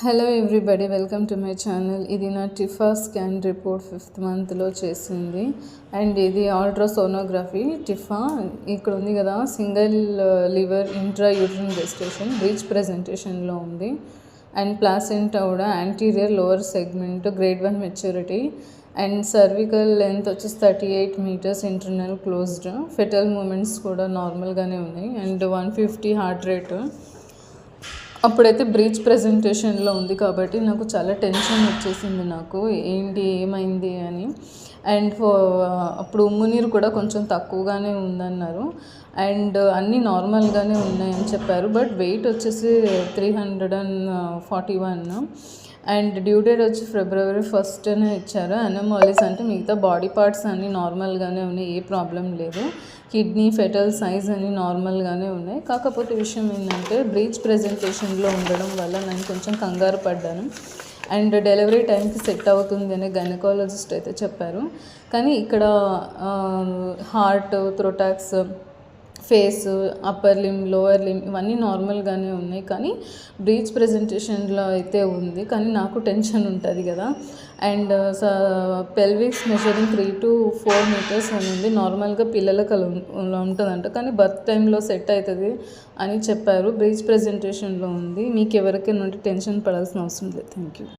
Hello everybody, welcome to my channel. ఇది నా TIFFA scan report 5th మంత్లో చేసింది. అండ్ ఇది అల్ట్రాసోనోగ్రఫీ టిఫా. ఇక్కడ ఉంది కదా, single live intrauterine gestation breech ప్రెజెంటేషన్లో ఉంది. అండ్ ప్లాసెంటా కూడా anterior lower segment grade 1 maturity. And cervical length వచ్చేసి 38 meters, internal closed. Fetal movements కూడా నార్మల్గానే ఉన్నాయి. And 150 heart rate. అప్పుడైతే బ్రీచ్ ప్రెజెంటేషన్లో ఉంది కాబట్టి నాకు చాలా టెన్షన్ వచ్చేసింది, నాకు ఏంటి ఏమైంది అని. అండ్ అప్పుడు ఉమ్మునీరు కూడా కొంచెం తక్కువగానే ఉందన్నారు. అండ్ అన్నీ నార్మల్గానే ఉన్నాయని చెప్పారు. బట్ వెయిట్ వచ్చేసి 341. అండ్ డ్యూ డేట్ వచ్చి February 1st ఇచ్చారు. అనమాలిస్ అంటే మిగతా బాడీ పార్ట్స్ అన్నీ నార్మల్గానే ఉన్నాయి, ఏ ప్రాబ్లం లేదు. కిడ్నీ, ఫెటల్ సైజ్ అన్నీ నార్మల్గానే ఉన్నాయి. కాకపోతే విషయం ఏంటంటే బ్రీచ్ ప్రెజెంటేషన్లో ఉండడం వల్ల నేను కొంచెం కంగారు పడ్డాను. అండ్ డెలివరీ టైంకి సెట్ అవుతుంది అని గైనకాలజిస్ట్ అయితే చెప్పారు. కానీ ఇక్కడ heart, thorax, face, upper limb, lower limb ఇవన్నీ నార్మల్గానే ఉన్నాయి. కానీ బ్రీచ్ ప్రెజెంటేషన్లో అయితే ఉంది. కానీ నాకు టెన్షన్ ఉంటుంది కదా. And pelvis measuring 3 to 4 meters అని ఉంది. నార్మల్గా పిల్లలకు అలా ఉంటుందంట, కానీ బర్త్ టైంలో సెట్ అవుతుంది అని చెప్పారు. బ్రీచ్ ప్రెజెంటేషన్లో ఉంది. మీకు ఎవరికైనా ఉంటే టెన్షన్ పడాల్సిన అవసరం లేదు. Thank you.